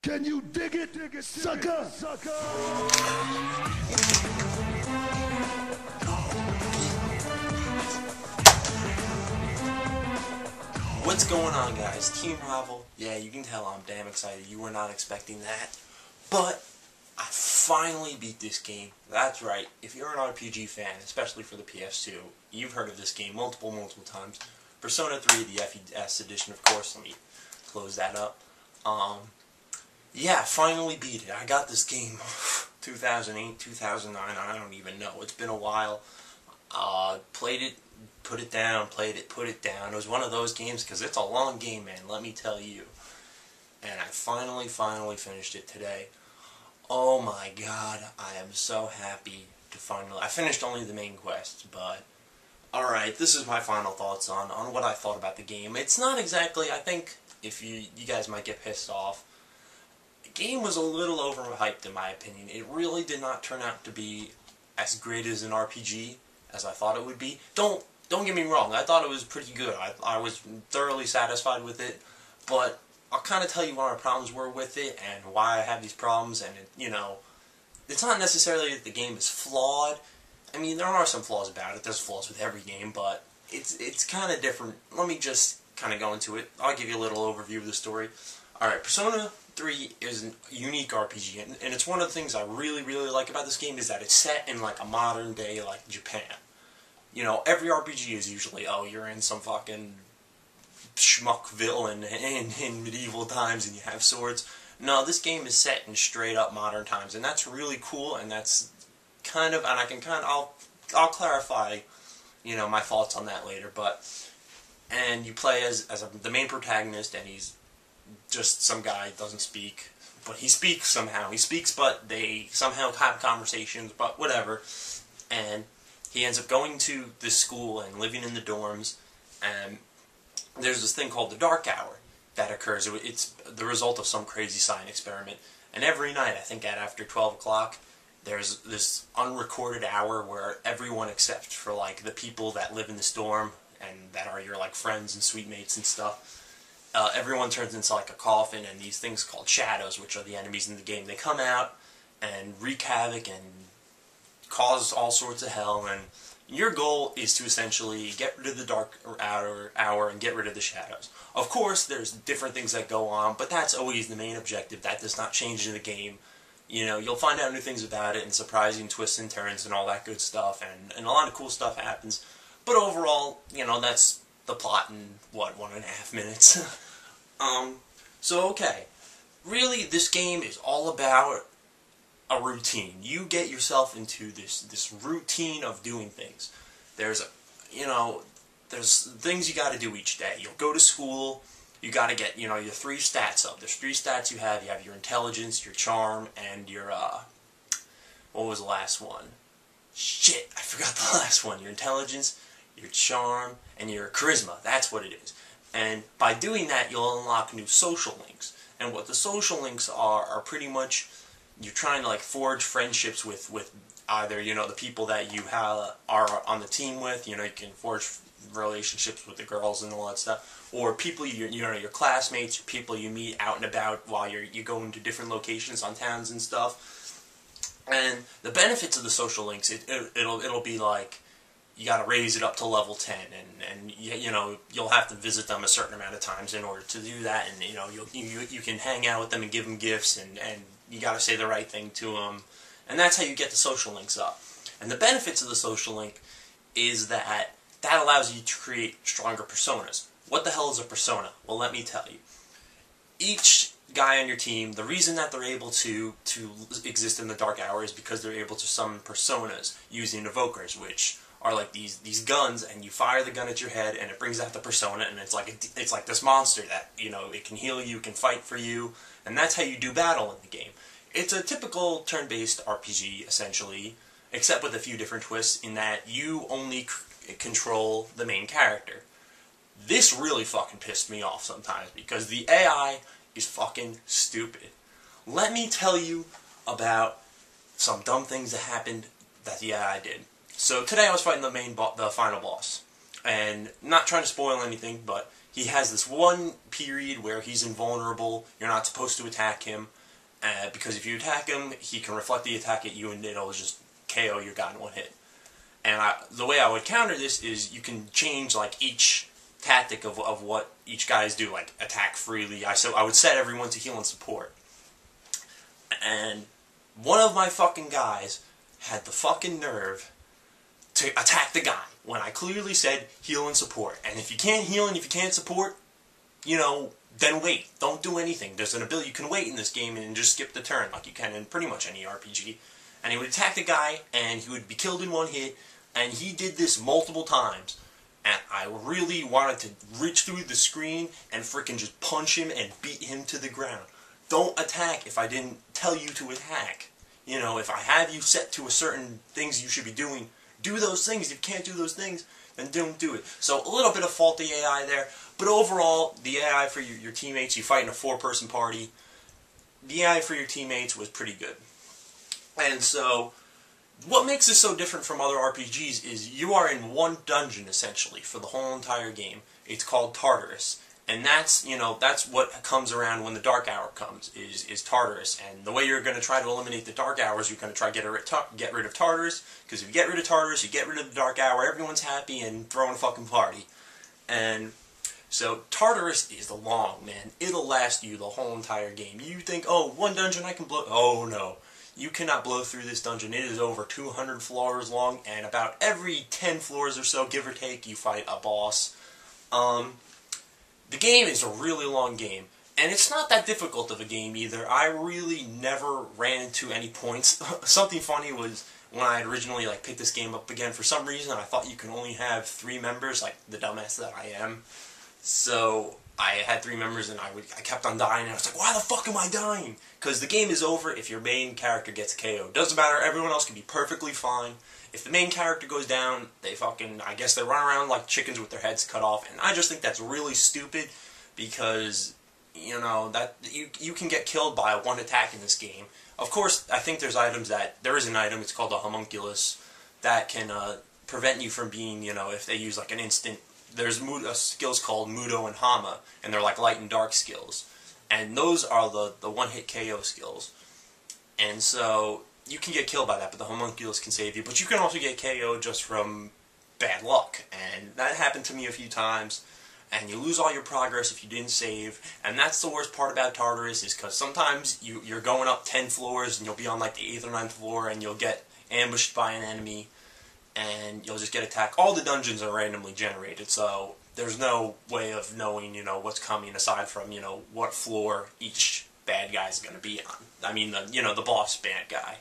Can you dig it, sucker? What's going on, guys? Team Rival. Yeah, you can tell I'm damn excited. You were not expecting that. But I finally beat this game. That's right. If you're an RPG fan, especially for the PS2, you've heard of this game multiple times. Persona 3, the FES edition, of course. Let me close that up. Yeah, finally beat it. I got this game 2008, 2009, I don't even know. It's been a while. Played it, put it down, played it, put it down. It was one of those games, because it's a long game, man, let me tell you. And I finally finished it today. Oh my god, I am so happy to finally... I finished only the main quest, but... Alright, this is my final thoughts on what I thought about the game. It's not exactly, I think, if you guys might get pissed off, the game was a little overhyped in my opinion. It really did not turn out to be as great as an RPG as I thought it would be. Don't get me wrong, I thought it was pretty good. I was thoroughly satisfied with it, but I'll kind of tell you what my problems were with it and why I have these problems, and it's not necessarily that the game is flawed. I mean, there are some flaws about it. There's flaws with every game, but it's kind of different. Let me just kind of go into it. I'll give you a little overview of the story. Alright, Persona 3 is a unique RPG, and it's one of the things I really like about this game is that it's set in like a modern day, like Japan. You know, every RPG is usually, oh, you're in some fucking schmuckville in medieval times and you have swords. No, this game is set in straight up modern times, and that's really cool, and that's kind of, and I'll clarify, my thoughts on that later, and you play as the main protagonist, and he's just some guy, doesn't speak, but he speaks somehow. He speaks, but they somehow have conversations, but whatever. And he ends up going to this school and living in the dorms, and there's this thing called the Dark Hour that occurs. It's the result of some crazy science experiment, and every night, I think after 12 o'clock, there's this unrecorded hour where everyone except for like the people that live in this dorm and that are your like friends and sweet mates and stuff, everyone turns into like a coffin, and these things called shadows, which are the enemies in the game, they come out and wreak havoc and cause all sorts of hell, and your goal is to essentially get rid of the dark hour and get rid of the shadows. Of course, there's different things that go on, but that's always the main objective. That does not change in the game. You'll find out new things about it and surprising twists and turns and all that good stuff, and a lot of cool stuff happens. But overall, that's the plot in, what, 1.5 minutes? So okay. Really, this game is all about a routine. You get yourself into this routine of doing things. There's things you gotta do each day. You'll go to school, you gotta get, your 3 stats up. There's 3 stats you have. You have your intelligence, your charm, and your, what was the last one? Shit, I forgot the last one. Your intelligence, your charm, and your charisma. That's what it is. And by doing that, you'll unlock new social links. And what the social links are pretty much, you're trying to like forge friendships with either, the people that you are on the team with. You can forge relationships with the girls and all that stuff, or people your classmates, people you meet out and about while you go into different locations on towns and stuff. And the benefits of the social links, it'll be like, you got to raise it up to level 10, and you'll have to visit them a certain amount of times in order to do that, and you can hang out with them and give them gifts, and you got to say the right thing to them, and that's how you get the social links up. And the benefits of the social link is that allows you to create stronger personas. What the hell is a persona? Well, let me tell you. Each guy on your team, the reason that they're able to exist in the Dark Hour is because they're able to summon personas using evokers, which are like these guns, and you fire the gun at your head, and it brings out the persona, and it's like this monster that it can heal you, can fight for you, and that's how you do battle in the game. It's a typical turn-based RPG essentially, except with a few different twists in that you only control the main character. This really fucking pissed me off sometimes because the AI is fucking stupid. Let me tell you about some dumb things that happened that the AI did. So today I was fighting the final boss, and not trying to spoil anything, but he has this one period where he's invulnerable. You're not supposed to attack him, because if you attack him, he can reflect the attack at you and it'll just KO your guy in one hit. And the way I would counter this is you can change like each tactic of what each guys do, like attack freely. I would set everyone to heal and support. And one of my fucking guys had the fucking nerve to attack the guy when I clearly said heal and support. And if you can't heal and if you can't support, you know, then wait. Don't do anything. There's an ability you can wait in this game and just skip the turn like you can in pretty much any RPG. And he would attack the guy and he would be killed in one hit, and he did this multiple times. And I really wanted to reach through the screen and frickin' just punch him and beat him to the ground. Don't attack if I didn't tell you to attack. You know, if I have you set to a certain things you should be doing, do those things. If you can't do those things, then don't do it. So a little bit of faulty AI there, but overall, the AI for your teammates, you fight in a 4-person party, the AI for your teammates was pretty good. And so, what makes this so different from other RPGs is you are in one dungeon, essentially, for the whole entire game. It's called Tartarus. And that's, you know, that's what comes around when the Dark Hour comes, is Tartarus. And the way you're going to try to eliminate the Dark Hour is you're going to try to get rid of Tartarus, because if you get rid of Tartarus, you get rid of the Dark Hour, everyone's happy and throwing a fucking party. And so Tartarus is the long, man. It'll last you the whole entire game. You think, oh, one dungeon I can blow... Oh, no. You cannot blow through this dungeon. It is over 200 floors long, and about every 10 floors or so, give or take, you fight a boss. The game is a really long game, and it's not that difficult of a game either. I really never ran into any points. Something funny was when I had originally picked this game up again, for some reason I thought you can only have 3 members, like the dumbass that I am. So I had 3 members and I kept on dying, and I was like, why the fuck am I dying? Because the game is over if your main character gets KO'd. Doesn't matter, everyone else can be perfectly fine. If the main character goes down, they fucking, I guess they run around like chickens with their heads cut off, and I just think that's really stupid, because, you know, that you can get killed by one attack in this game. Of course, I think there's items there is an item, it's called a homunculus, that can prevent you from being, you know, if they use like an instant, there's skills called Mudo and Hama, and they're like light and dark skills. And those are the one-hit KO skills. And so, you can get killed by that, but the homunculus can save you. But you can also get KO just from bad luck. And that happened to me a few times. And you lose all your progress if you didn't save. And that's the worst part about Tartarus, is because sometimes you're going up 10 floors, and you'll be on like the 8th or 9th floor, and you'll get ambushed by an enemy, and you'll just get attacked. All the dungeons are randomly generated, so there's no way of knowing, you know, what's coming aside from, you know, what floor each bad guy's going to be on. I mean, the boss bad guy.